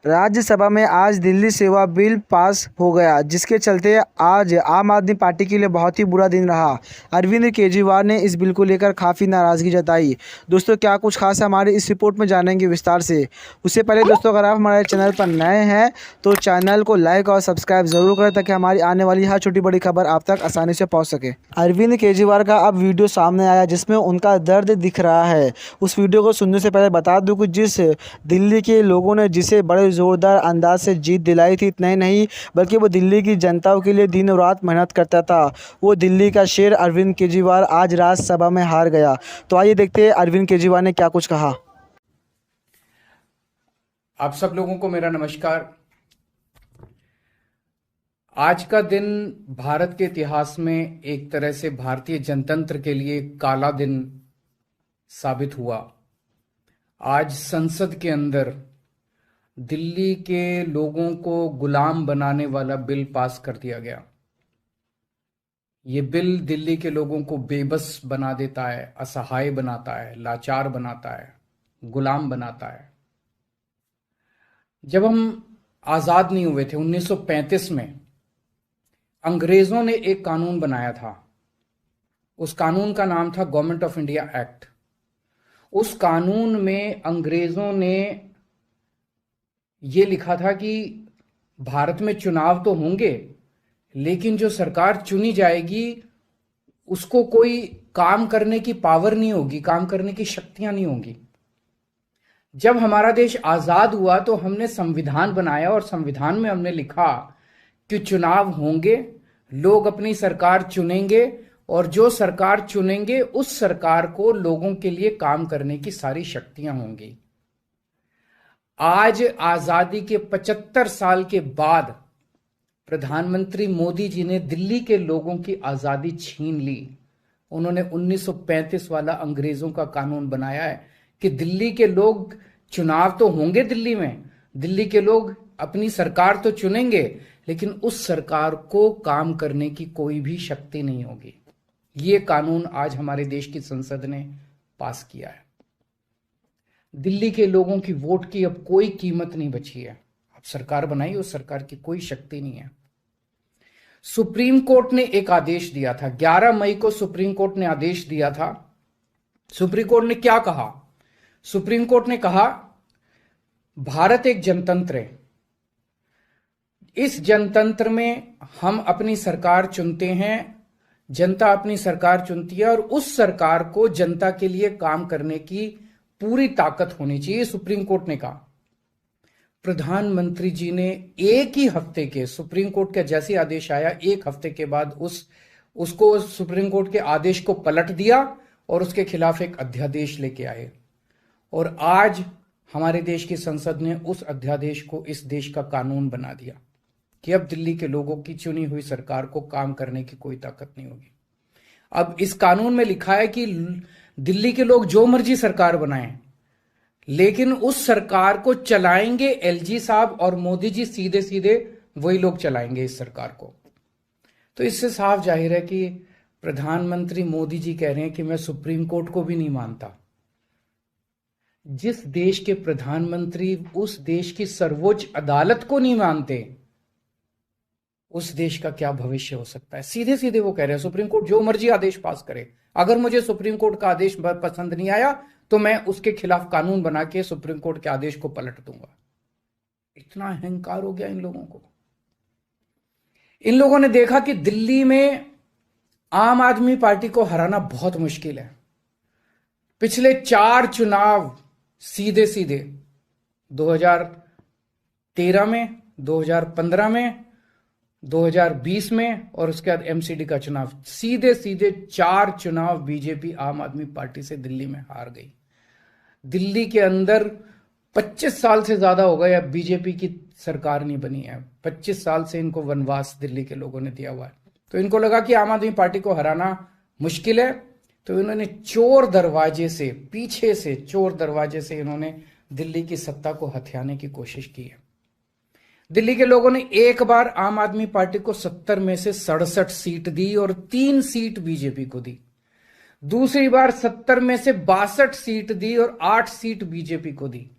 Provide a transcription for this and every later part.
राज्यसभा में आज दिल्ली सेवा बिल पास हो गया, जिसके चलते आज आम आदमी पार्टी के लिए बहुत ही बुरा दिन रहा। अरविंद केजरीवाल ने इस बिल को लेकर काफ़ी नाराज़गी जताई। दोस्तों, क्या कुछ खास है हमारे इस रिपोर्ट में जानेंगे विस्तार से। उससे पहले दोस्तों, अगर आप हमारे चैनल पर नए हैं तो चैनल को लाइक और सब्सक्राइब ज़रूर करें, ताकि हमारी आने वाली हर छोटी बड़ी खबर आप तक आसानी से पहुँच सके। अरविंद केजरीवाल का अब वीडियो सामने आया, जिसमें उनका दर्द दिख रहा है। उस वीडियो को सुनने से पहले बता दूं कि जिस दिल्ली के लोगों ने जिसे बड़े ज़ोरदार अंदाज से जीत दिलाई थी, इतना ही नहीं बल्कि वो दिल्ली की जनता के लिए दिन और रात मेहनत करता था, वो दिल्ली का शेर अरविंद केजरीवाल आज राज्यसभा में हार गया। तो आइए देखते हैं अरविंद केजरीवाल ने क्या कुछ कहा। आप सब लोगों को मेरा नमस्कार। आज का दिन भारत के इतिहास में एक तरह से भारतीय जनतंत्र के लिए काला दिन साबित हुआ। आज संसद के अंदर दिल्ली के लोगों को गुलाम बनाने वाला बिल पास कर दिया गया। ये बिल दिल्ली के लोगों को बेबस बना देता है, असहाय बनाता है, लाचार बनाता है, गुलाम बनाता है। जब हम आजाद नहीं हुए थे 1935 में, अंग्रेजों ने एक कानून बनाया था। उस कानून का नाम था गवर्नमेंट ऑफ इंडिया एक्ट। उस कानून में अंग्रेजों ने ये लिखा था कि भारत में चुनाव तो होंगे, लेकिन जो सरकार चुनी जाएगी उसको कोई काम करने की पावर नहीं होगी, काम करने की शक्तियां नहीं होंगी। जब हमारा देश आजाद हुआ तो हमने संविधान बनाया और संविधान में हमने लिखा कि चुनाव होंगे, लोग अपनी सरकार चुनेंगे और जो सरकार चुनेंगे उस सरकार को लोगों के लिए काम करने की सारी शक्तियां होंगी। आज आजादी के 75 साल के बाद प्रधानमंत्री मोदी जी ने दिल्ली के लोगों की आजादी छीन ली। उन्होंने 1935 वाला अंग्रेजों का कानून बनाया है कि दिल्ली के लोग चुनाव तो होंगे, दिल्ली के लोग अपनी सरकार तो चुनेंगे, लेकिन उस सरकार को काम करने की कोई भी शक्ति नहीं होगी। ये कानून आज हमारे देश की संसद ने पास किया है। दिल्ली के लोगों की वोट की अब कोई कीमत नहीं बची है। अब सरकार बनाई, उस सरकार की कोई शक्ति नहीं है। सुप्रीम कोर्ट ने एक आदेश दिया था, 11 मई को सुप्रीम कोर्ट ने आदेश दिया था। सुप्रीम कोर्ट ने क्या कहा? सुप्रीम कोर्ट ने कहा, भारत एक जनतंत्र है। इस जनतंत्र में हम अपनी सरकार चुनते हैं, जनता अपनी सरकार चुनती है और उस सरकार को जनता के लिए काम करने की पूरी ताकत होनी चाहिए, सुप्रीम कोर्ट ने कहा। प्रधानमंत्री जी ने एक ही हफ्ते के, सुप्रीम कोर्ट का जैसे आदेश आया, एक हफ्ते के बाद उसको सुप्रीम कोर्ट के आदेश को पलट दिया और उसके खिलाफ एक अध्यादेश लेके आए। और आज हमारे देश की संसद ने उस अध्यादेश को इस देश का कानून बना दिया कि अब दिल्ली के लोगों की चुनी हुई सरकार को काम करने की कोई ताकत नहीं होगी। अब इस कानून में लिखा है कि दिल्ली के लोग जो मर्जी सरकार बनाएं, लेकिन उस सरकार को चलाएंगे एलजी साहब और मोदी जी, सीधे सीधे वही लोग चलाएंगे इस सरकार को। तो इससे साफ जाहिर है कि प्रधानमंत्री मोदी जी कह रहे हैं कि मैं सुप्रीम कोर्ट को भी नहीं मानता। जिस देश के प्रधानमंत्री उस देश की सर्वोच्च अदालत को नहीं मानते, उस देश का क्या भविष्य हो सकता है? सीधे सीधे वो कह रहे हैं सुप्रीम कोर्ट जो मर्जी आदेश पास करे, अगर मुझे सुप्रीम कोर्ट का आदेश पसंद नहीं आया तो मैं उसके खिलाफ कानून बना के सुप्रीम कोर्ट के आदेश को पलट दूंगा। इतना अहंकार हो गया इन लोगों को। इन लोगों ने देखा कि दिल्ली में आम आदमी पार्टी को हराना बहुत मुश्किल है। पिछले 4 चुनाव सीधे सीधे 2013 में, 2015 में, 2020 में और उसके बाद एमसीडी का चुनाव, सीधे सीधे 4 चुनाव बीजेपी आम आदमी पार्टी से दिल्ली में हार गई। दिल्ली के अंदर 25 साल से ज्यादा हो गए अब बीजेपी की सरकार नहीं बनी है। 25 साल से इनको वनवास दिल्ली के लोगों ने दिया हुआ है। तो इनको लगा कि आम आदमी पार्टी को हराना मुश्किल है, तो इन्होंने चोर दरवाजे से, पीछे से चोर दरवाजे से इन्होंने दिल्ली की सत्ता को हथियाने की कोशिश की है। दिल्ली के लोगों ने एक बार आम आदमी पार्टी को 70 में से 67 सीट दी और 3 सीट बीजेपी को दी। दूसरी बार 70 में से 62 सीट दी और 8 सीट बीजेपी को दी।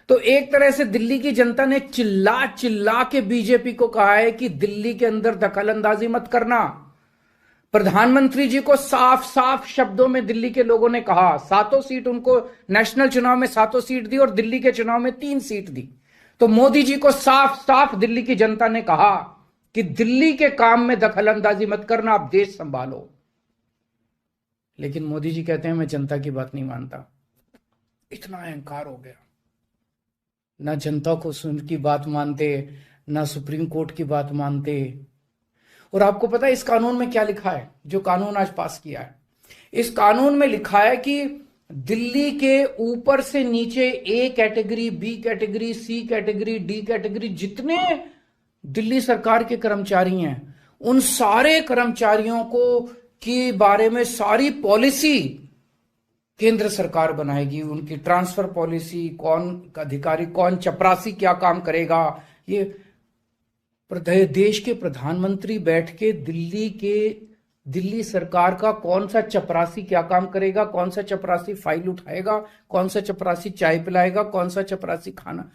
तो एक तरह से दिल्ली की जनता ने चिल्ला चिल्ला के बीजेपी को कहा है कि दिल्ली के अंदर दखलंदाजी मत करना। प्रधानमंत्री जी को साफ साफ शब्दों में दिल्ली के लोगों ने कहा, 7 सीट उनको नेशनल चुनाव में 7 सीट दी और दिल्ली के चुनाव में 3 सीट दी। तो मोदी जी को साफ साफ दिल्ली की जनता ने कहा कि दिल्ली के काम में दखलंदाजी मत करना, आप देश संभालो। लेकिन मोदी जी कहते हैं मैं जनता की बात नहीं मानता। इतना अहंकार हो गया, ना जनता को सुन की बात मानते, ना सुप्रीम कोर्ट की बात मानते। और आपको पता है इस कानून में क्या लिखा है, जो कानून आज पास किया है? इस कानून में लिखा है कि दिल्ली के ऊपर से नीचे A category, B category, C category, D category, जितने दिल्ली सरकार के कर्मचारी हैं, उन सारे कर्मचारियों को के बारे में सारी पॉलिसी केंद्र सरकार बनाएगी। उनकी ट्रांसफर पॉलिसी, कौन अधिकारी, कौन चपरासी क्या काम करेगा, ये देश के प्रधानमंत्री बैठ के दिल्ली सरकार का कौन सा चपरासी क्या काम करेगा, कौन सा चपरासी फाइल उठाएगा, कौन सा चपरासी चाय पिलाएगा, कौन सा चपरासी खाना,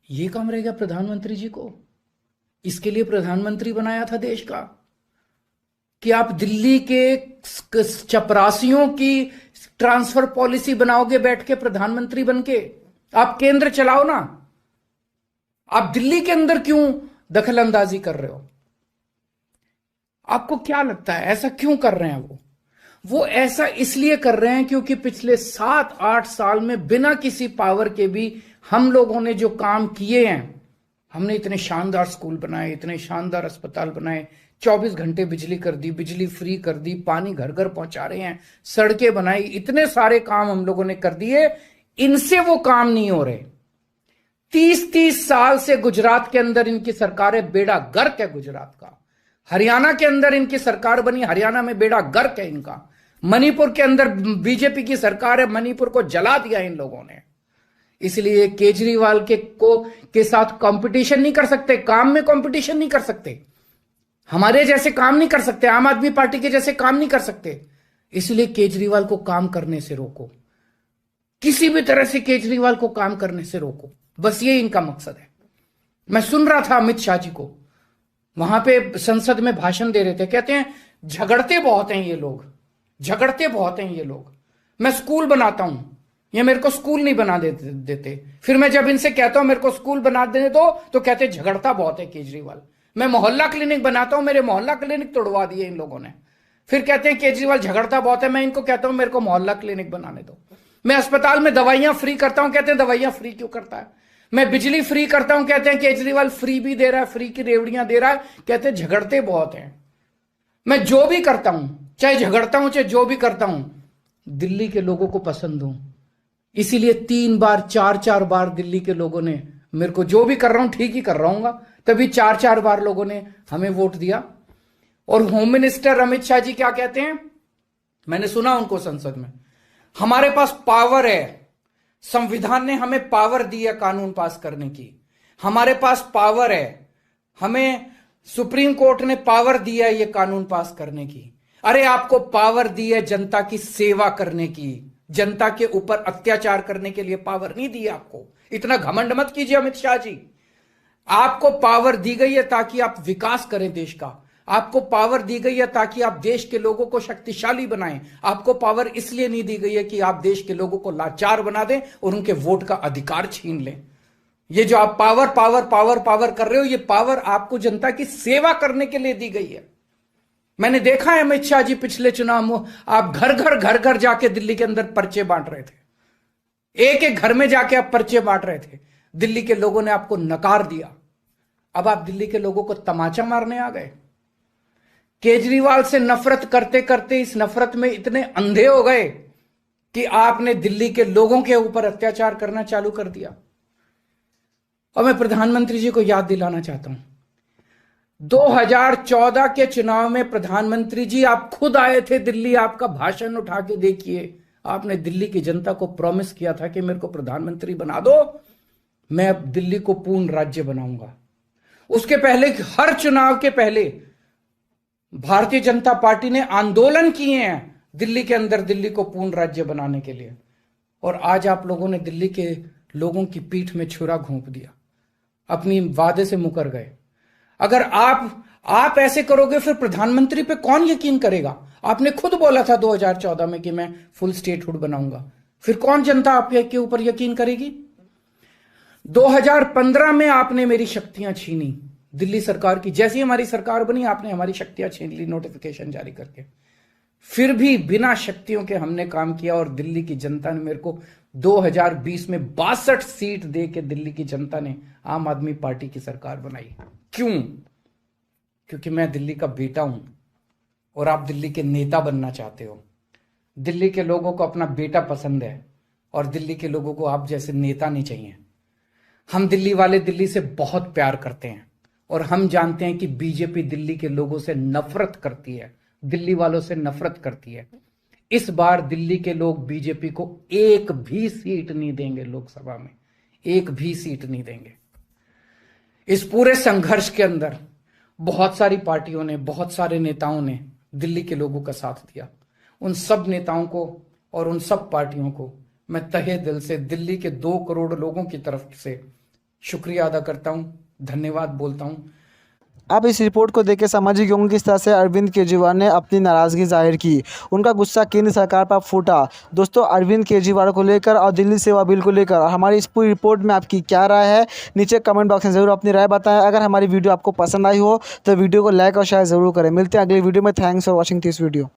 ये काम रहेगा प्रधानमंत्री जी को। इसके लिए प्रधानमंत्री बनाया था देश का कि आप दिल्ली के चपरासियों की ट्रांसफर पॉलिसी बनाओगे बैठ के प्रधानमंत्री बनके। आप केंद्र चलाओ ना, आप दिल्ली के अंदर क्यों दखलंदाजी कर रहे हो? आपको क्या लगता है ऐसा क्यों कर रहे हैं? वो ऐसा इसलिए कर रहे हैं क्योंकि पिछले 7-8 साल में बिना किसी पावर के भी हम लोगों ने जो काम किए हैं, हमने इतने शानदार स्कूल बनाए, इतने शानदार अस्पताल बनाए, 24 घंटे बिजली कर दी, बिजली फ्री कर दी, पानी घर घर पहुंचा रहे हैं, सड़कें बनाई, इतने सारे काम हम लोगों ने कर दिए। इनसे वो काम नहीं हो रहे। 30-30 साल से गुजरात के अंदर इनकी सरकार है, बेड़ा गर्क है गुजरात का। हरियाणा के अंदर इनकी सरकार बनी, हरियाणा में बेड़ा गर्क है इनका। मणिपुर के अंदर बीजेपी की सरकार है, मणिपुर को जला दिया इन लोगों ने। इसलिए केजरीवाल के साथ कंपटीशन नहीं कर सकते, काम में कंपटीशन नहीं कर सकते, हमारे जैसे काम नहीं कर सकते, आम आदमी पार्टी के जैसे काम नहीं कर सकते। इसलिए केजरीवाल को काम करने से रोको, किसी भी तरह से केजरीवाल को काम करने से रोको, बस ये इनका मकसद है। मैं सुन रहा था अमित शाह जी को, वहां पे संसद में भाषण दे रहे थे, कहते हैं झगड़ते बहुत हैं ये लोग, झगड़ते बहुत हैं ये लोग। मैं स्कूल बनाता हूं, ये मेरे को स्कूल नहीं बना देते। फिर मैं जब इनसे कहता हूं मेरे को स्कूल बना देने दो, तो कहते झगड़ता बहुत है केजरीवाल। मैं मोहल्ला क्लिनिक बनाता हूं, मेरे मोहल्ला क्लिनिक तोड़वा दिए इन लोगों ने। फिर कहते हैं केजरीवाल झगड़ता बहुत है, मैं इनको कहता हूं मेरे को मोहल्ला क्लिनिक बनाने दो। मैं अस्पताल में दवाइयां फ्री करता हूं, कहते हैं दवाइयां फ्री क्यों करता है। मैं बिजली फ्री करता हूं, कहते हैं केजरीवाल फ्री भी दे रहा है, फ्री की रेवड़ियां दे रहा है, कहते हैं झगड़ते बहुत हैं। मैं जो भी करता हूं, चाहे झगड़ता हूं चाहे जो भी करता हूं, दिल्ली के लोगों को पसंद हूं। इसीलिए 3 बार 4-4 बार दिल्ली के लोगों ने मेरे को, जो भी कर रहा हूं ठीक ही कर रहा हूं, तभी 4-4 बार लोगों ने हमें वोट दिया। और होम मिनिस्टर अमित शाह जी क्या कहते हैं, मैंने सुना उनको संसद में, हमारे पास पावर है, संविधान ने हमें पावर दी है कानून पास करने की, हमारे पास पावर है, हमें सुप्रीम कोर्ट ने पावर दी है ये कानून पास करने की। अरे आपको पावर दी है जनता की सेवा करने की, जनता के ऊपर अत्याचार करने के लिए पावर नहीं दी है आपको। इतना घमंड मत कीजिए अमित शाह जी। आपको पावर दी गई है ताकि आप विकास करें देश का, आपको पावर दी गई है ताकि आप देश के लोगों को शक्तिशाली बनाएं। आपको पावर इसलिए नहीं दी गई है कि आप देश के लोगों को लाचार बना दें और उनके वोट का अधिकार छीन लें। ये जो आप पावर पावर पावर पावर कर रहे हो, ये पावर आपको जनता की सेवा करने के लिए दी गई है। मैंने देखा है अमित शाह जी पिछले चुनाव में आप घर घर जाके दिल्ली के अंदर पर्चे बांट रहे थे, एक एक घर में जाके आप पर्चे बांट रहे थे। दिल्ली के लोगों ने आपको नकार दिया। अब आप दिल्ली के लोगों को तमाचा मारने आ गए। केजरीवाल से नफरत करते करते इस नफरत में इतने अंधे हो गए कि आपने दिल्ली के लोगों के ऊपर अत्याचार करना चालू कर दिया। और मैं प्रधानमंत्री जी को याद दिलाना चाहता हूं, 2014 के चुनाव में प्रधानमंत्री जी आप खुद आए थे दिल्ली, आपका भाषण उठा के देखिए। आपने दिल्ली की जनता को प्रॉमिस किया था कि मेरे को प्रधानमंत्री बना दो, मैं अब दिल्ली को पूर्ण राज्य बनाऊंगा। उसके पहले, हर चुनाव के पहले भारतीय जनता पार्टी ने आंदोलन किए हैं दिल्ली के अंदर दिल्ली को पूर्ण राज्य बनाने के लिए। और आज आप लोगों ने दिल्ली के लोगों की पीठ में छुरा घोंप दिया, अपनी वादे से मुकर गए। अगर आप ऐसे करोगे फिर प्रधानमंत्री पे कौन यकीन करेगा? आपने खुद बोला था 2014 में कि मैं फुल स्टेटहुड बनाऊंगा, फिर कौन जनता आपके ऊपर यकीन करेगी? 2015 में आपने मेरी शक्तियां छीनी दिल्ली सरकार की। जैसी हमारी सरकार बनी आपने हमारी शक्तियां छीन ली नोटिफिकेशन जारी करके। फिर भी बिना शक्तियों के हमने काम किया और दिल्ली की जनता ने मेरे को 2020 में 62 सीट दे के दिल्ली की जनता ने आम आदमी पार्टी की सरकार बनाई। क्यों? क्योंकि मैं दिल्ली का बेटा हूं और आप दिल्ली के नेता बनना चाहते हो। दिल्ली के लोगों को अपना बेटा पसंद है और दिल्ली के लोगों को आप जैसे नेता नहीं चाहिए। हम दिल्ली वाले दिल्ली से बहुत प्यार करते हैं और हम जानते हैं कि बीजेपी दिल्ली के लोगों से नफरत करती है, दिल्ली वालों से नफरत करती है। इस बार दिल्ली के लोग बीजेपी को एक भी सीट नहीं देंगे, लोकसभा में एक भी सीट नहीं देंगे। इस पूरे संघर्ष के अंदर बहुत सारी पार्टियों ने, बहुत सारे नेताओं ने दिल्ली के लोगों का साथ दिया। उन सब नेताओं को और उन सब पार्टियों को मैं तहे दिल से दिल्ली के 2 करोड़ लोगों की तरफ से शुक्रिया अदा करता हूं, धन्यवाद बोलता हूं। अब इस रिपोर्ट को देख के समझिए क्यों किस तरह से अरविंद केजरीवाल ने अपनी नाराज़गी जाहिर की। उनका गुस्सा केंद्र सरकार पर फूटा। दोस्तों, अरविंद केजरीवाल को लेकर और दिल्ली सेवा बिल को लेकर हमारी इस पूरी रिपोर्ट में आपकी क्या राय है, नीचे कमेंट बॉक्स में ज़रूर अपनी राय बताएं। अगर हमारी वीडियो आपको पसंद आई हो तो वीडियो को लाइक और शेयर ज़रूर करें। मिलते हैं अगली वीडियो में। Thanks for watching this video.